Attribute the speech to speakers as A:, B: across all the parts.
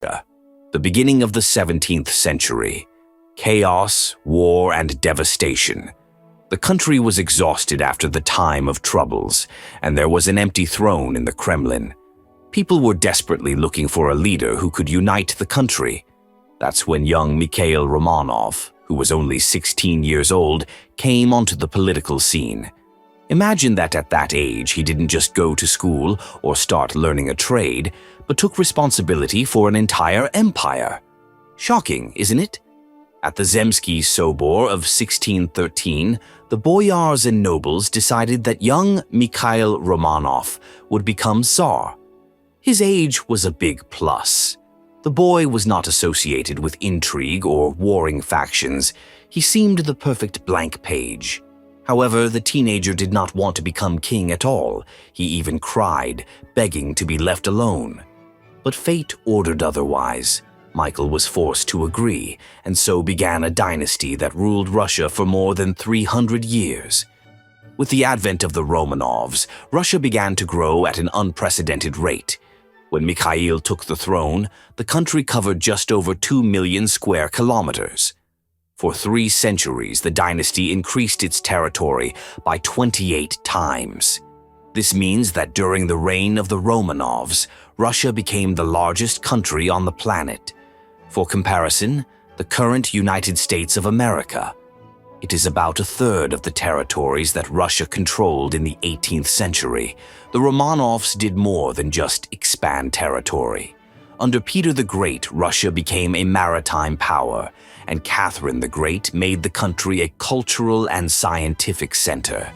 A: The beginning of the 17th century. Chaos, war, and devastation. The country was exhausted after the time of troubles, and there was an empty throne in the Kremlin. People were desperately looking for a leader who could unite the country. That's when young Mikhail Romanov, who was only 16 years old, came onto the political scene. Imagine that at that age he didn't just go to school or start learning a trade, but took responsibility for an entire empire. Shocking, isn't it? At the Zemsky Sobor of 1613, the boyars and nobles decided that young Mikhail Romanov would become Tsar. His age was a big plus. The boy was not associated with intrigue or warring factions. He seemed the perfect blank page. However, the teenager did not want to become king at all. He even cried, begging to be left alone. But fate ordered otherwise. Michael was forced to agree, and so began a dynasty that ruled Russia for more than 300 years. With the advent of the Romanovs, Russia began to grow at an unprecedented rate. When Mikhail took the throne, the country covered just over 2 million square kilometers. For 3 centuries, the dynasty increased its territory by 28 times. This means that during the reign of the Romanovs, Russia became the largest country on the planet. For comparison, the current United States of America. It is about a third of the territories that Russia controlled in the 18th century. The Romanovs did more than just expand territory. Under Peter the Great, Russia became a maritime power, and Catherine the Great made the country a cultural and scientific center.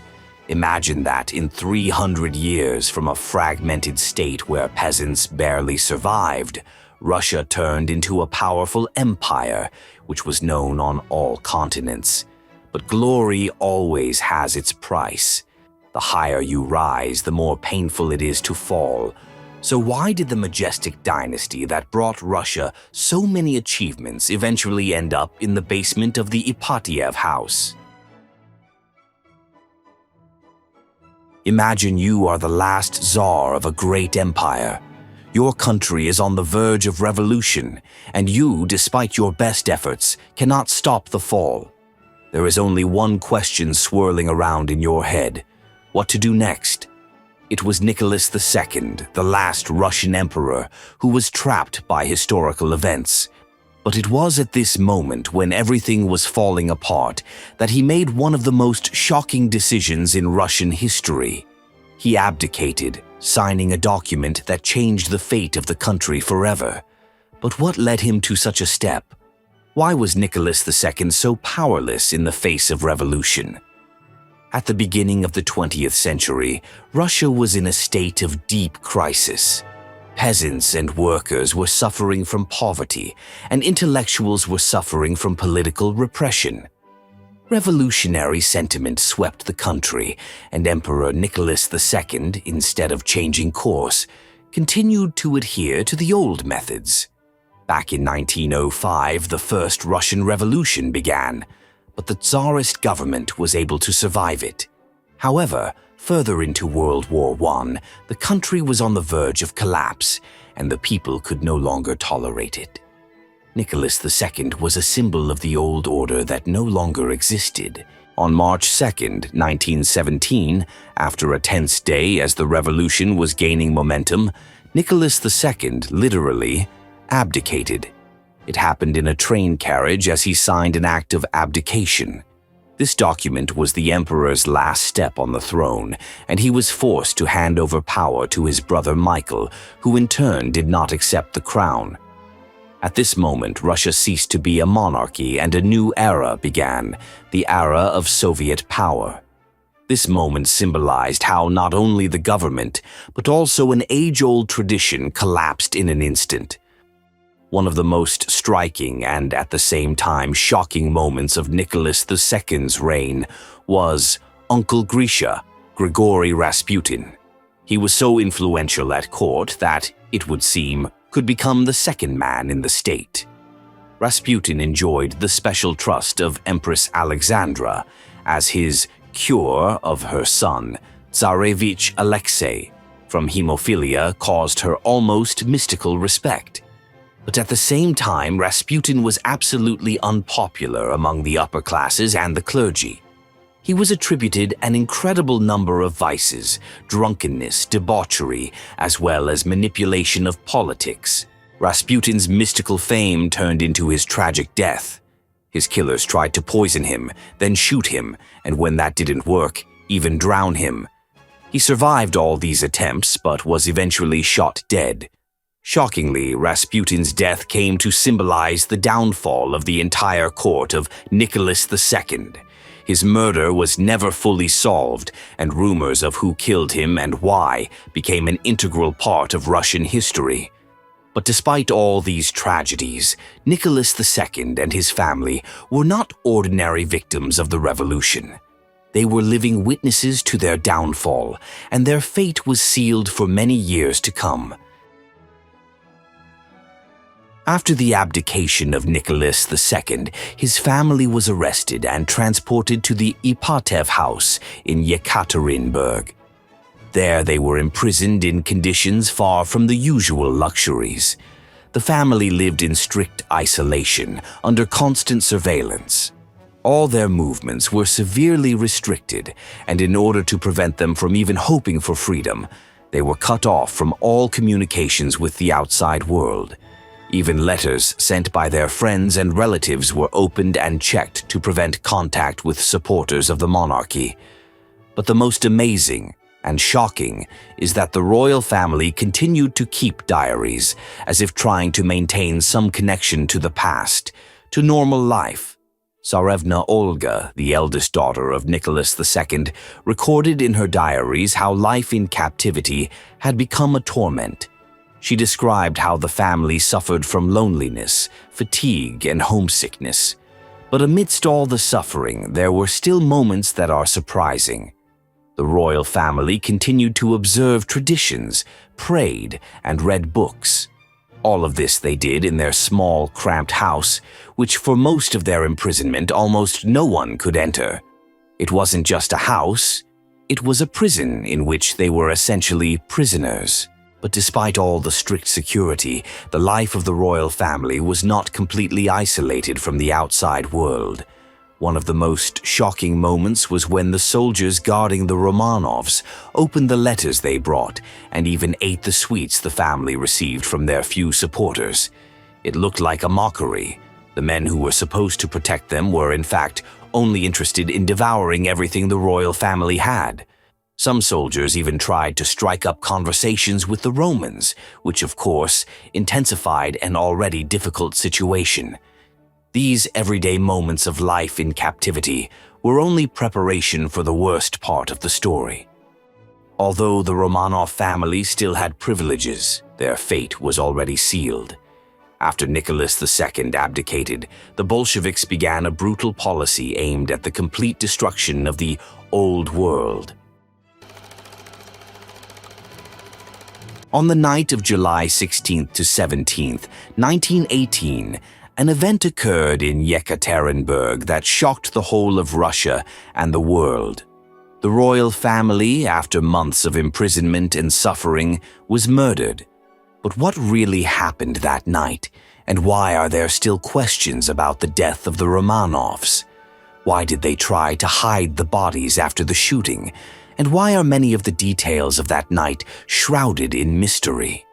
A: Imagine that in 300 years, from a fragmented state where peasants barely survived, Russia turned into a powerful empire, which was known on all continents. But glory always has its price. The higher you rise, the more painful it is to fall. So why did the majestic dynasty that brought Russia so many achievements eventually end up in the basement of the Ipatiev house? Imagine you are the last czar of a great empire. Your country is on the verge of revolution, and you, despite your best efforts, cannot stop the fall. There is only one question swirling around in your head: what to do next? It was Nicholas II, the last Russian emperor, who was trapped by historical events. But it was at this moment, when everything was falling apart, that he made one of the most shocking decisions in Russian history. He abdicated, signing a document that changed the fate of the country forever. But what led him to such a step? Why was Nicholas II so powerless in the face of revolution? At the beginning of the 20th century, Russia was in a state of deep crisis. Peasants and workers were suffering from poverty, and intellectuals were suffering from political repression. Revolutionary sentiment swept the country, and Emperor Nicholas II, instead of changing course, continued to adhere to the old methods. Back in 1905, the First Russian Revolution began, but the Tsarist government was able to survive it. However, further into World War I, the country was on the verge of collapse, and the people could no longer tolerate it. Nicholas II was a symbol of the old order that no longer existed. On March 2, 1917, after a tense day as the revolution was gaining momentum, Nicholas II literally abdicated. It happened in a train carriage as he signed an act of abdication. This document was the emperor's last step on the throne, and he was forced to hand over power to his brother Michael, who in turn did not accept the crown. At this moment, Russia ceased to be a monarchy and a new era began, the era of Soviet power. This moment symbolized how not only the government, but also an age-old tradition collapsed in an instant. One of the most striking and at the same time shocking moments of Nicholas II's reign was Uncle Grisha, Grigory Rasputin. He was so influential at court that, it would seem, could become the second man in the state. Rasputin enjoyed the special trust of Empress Alexandra, as his cure of her son, Tsarevich Alexei, from hemophilia caused her almost mystical respect. But at the same time, Rasputin was absolutely unpopular among the upper classes and the clergy. He was attributed an incredible number of vices, drunkenness, debauchery, as well as manipulation of politics. Rasputin's mystical fame turned into his tragic death. His killers tried to poison him, then shoot him, and when that didn't work, even drown him. He survived all these attempts, but was eventually shot dead. Shockingly, Rasputin's death came to symbolize the downfall of the entire court of Nicholas II. His murder was never fully solved, and rumors of who killed him and why became an integral part of Russian history. But despite all these tragedies, Nicholas II and his family were not ordinary victims of the revolution. They were living witnesses to their downfall, and their fate was sealed for many years to come. After the abdication of Nicholas II, his family was arrested and transported to the Ipatev house in Yekaterinburg. There they were imprisoned in conditions far from the usual luxuries. The family lived in strict isolation, under constant surveillance. All their movements were severely restricted, and in order to prevent them from even hoping for freedom, they were cut off from all communications with the outside world. Even letters sent by their friends and relatives were opened and checked to prevent contact with supporters of the monarchy. But the most amazing and shocking is that the royal family continued to keep diaries, as if trying to maintain some connection to the past, to normal life. Tsarevna Olga, the eldest daughter of Nicholas II, recorded in her diaries how life in captivity had become a torment. She described how the family suffered from loneliness, fatigue, and homesickness. But amidst all the suffering, there were still moments that are surprising. The royal family continued to observe traditions, prayed, and read books. All of this they did in their small, cramped house, which for most of their imprisonment almost no one could enter. It wasn't just a house, it was a prison in which they were essentially prisoners. But despite all the strict security, the life of the royal family was not completely isolated from the outside world. One of the most shocking moments was when the soldiers guarding the Romanovs opened the letters they brought and even ate the sweets the family received from their few supporters. It looked like a mockery. The men who were supposed to protect them were, in fact, only interested in devouring everything the royal family had. Some soldiers even tried to strike up conversations with the Romans, which of course intensified an already difficult situation. These everyday moments of life in captivity were only preparation for the worst part of the story. Although the Romanov family still had privileges, their fate was already sealed. After Nicholas II abdicated, the Bolsheviks began a brutal policy aimed at the complete destruction of the old world. On the night of July 16th to 17th, 1918, an event occurred in Yekaterinburg that shocked the whole of Russia and the world. The royal family, after months of imprisonment and suffering, was murdered. But what really happened that night, and why are there still questions about the death of the Romanovs? Why did they try to hide the bodies after the shooting? And why are many of the details of that night shrouded in mystery?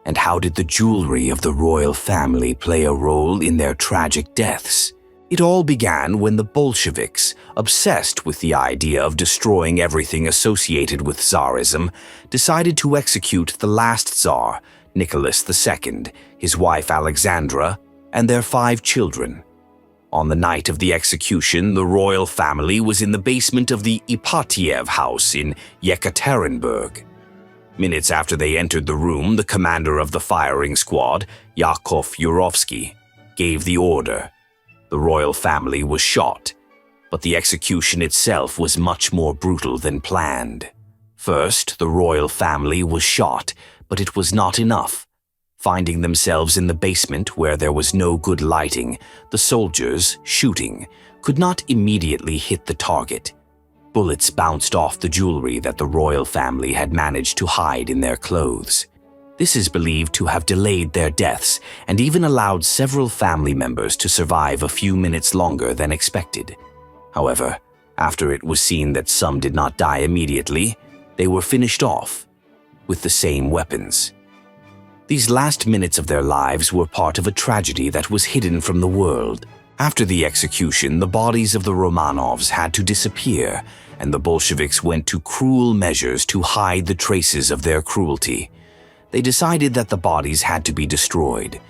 A: And how did the jewelry of the royal family play a role in their tragic deaths? It all began when the Bolsheviks, obsessed with the idea of destroying everything associated with Tsarism, decided to execute the last Tsar, Nicholas II, his wife Alexandra, and their 5 children. On the night of the execution, the royal family was in the basement of the Ipatev house in Yekaterinburg. Minutes after they entered the room, the commander of the firing squad, Yakov Yurovsky, gave the order. The royal family was shot, but the execution itself was much more brutal than planned. First, the royal family was shot, but it was not enough. Finding themselves in the basement where there was no good lighting, the soldiers, shooting, could not immediately hit the target. Bullets bounced off the jewelry that the royal family had managed to hide in their clothes. This is believed to have delayed their deaths and even allowed several family members to survive a few minutes longer than expected. However, after it was seen that some did not die immediately, they were finished off with the same weapons. These last minutes of their lives were part of a tragedy that was hidden from the world. After the execution, the bodies of the Romanovs had to disappear, and the Bolsheviks went to cruel measures to hide the traces of their cruelty. They decided that the bodies had to be destroyed.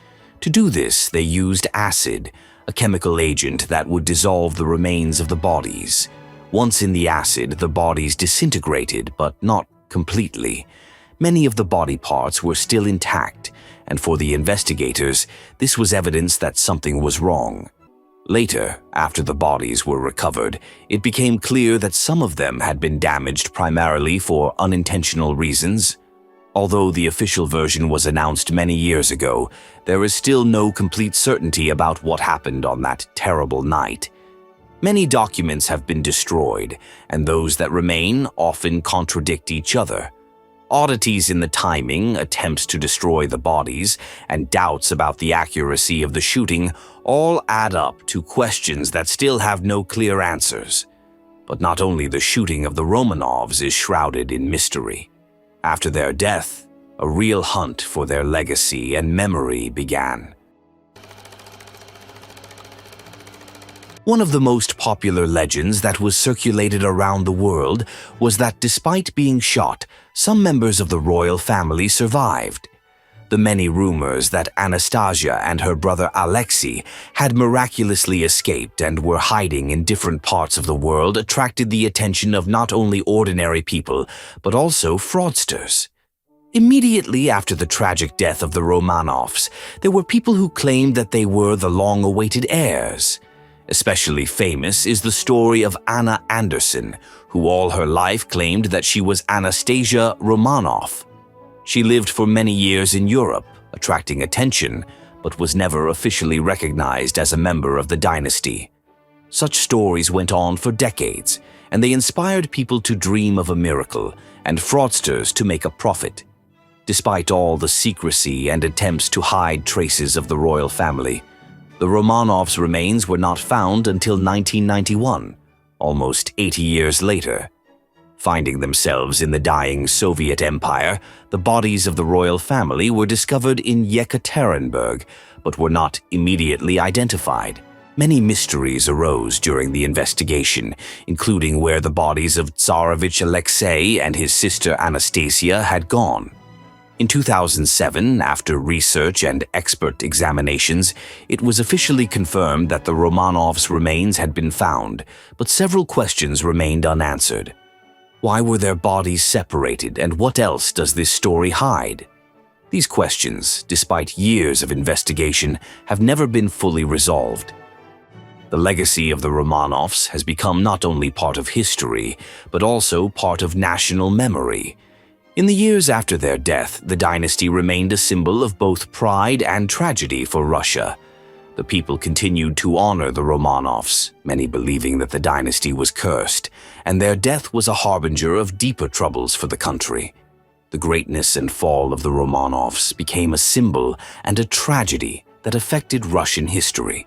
A: To do this, they used acid, a chemical agent that would dissolve the remains of the bodies. Once in the acid, the bodies disintegrated, but not completely. Many of the body parts were still intact, and for the investigators, this was evidence that something was wrong. Later, after the bodies were recovered, it became clear that some of them had been damaged primarily for unintentional reasons. Although the official version was announced many years ago, there is still no complete certainty about what happened on that terrible night. Many documents have been destroyed, and those that remain often contradict each other. Oddities in the timing, attempts to destroy the bodies, and doubts about the accuracy of the shooting all add up to questions that still have no clear answers. But not only the shooting of the Romanovs is shrouded in mystery. After their death, a real hunt for their legacy and memory began. One of the most popular legends that was circulated around the world was that despite being shot, some members of the royal family survived. The many rumors that Anastasia and her brother Alexei had miraculously escaped and were hiding in different parts of the world attracted the attention of not only ordinary people, but also fraudsters. Immediately after the tragic death of the Romanovs, there were people who claimed that they were the long-awaited heirs. Especially famous is the story of Anna Anderson, who all her life claimed that she was Anastasia Romanov. She lived for many years in Europe, attracting attention, but was never officially recognized as a member of the dynasty. Such stories went on for decades, and they inspired people to dream of a miracle and fraudsters to make a profit. Despite all the secrecy and attempts to hide traces of the royal family, the Romanovs' remains were not found until 1991, almost 80 years later. Finding themselves in the dying Soviet Empire, the bodies of the royal family were discovered in Yekaterinburg, but were not immediately identified. Many mysteries arose during the investigation, including where the bodies of Tsarevich Alexei and his sister Anastasia had gone. In 2007, after research and expert examinations, it was officially confirmed that the Romanovs' remains had been found, but several questions remained unanswered. Why were their bodies separated, and what else does this story hide? These questions, despite years of investigation, have never been fully resolved. The legacy of the Romanovs has become not only part of history, but also part of national memory. In the years after their death, the dynasty remained a symbol of both pride and tragedy for Russia. The people continued to honor the Romanovs, many believing that the dynasty was cursed, and their death was a harbinger of deeper troubles for the country. The greatness and fall of the Romanovs became a symbol and a tragedy that affected Russian history,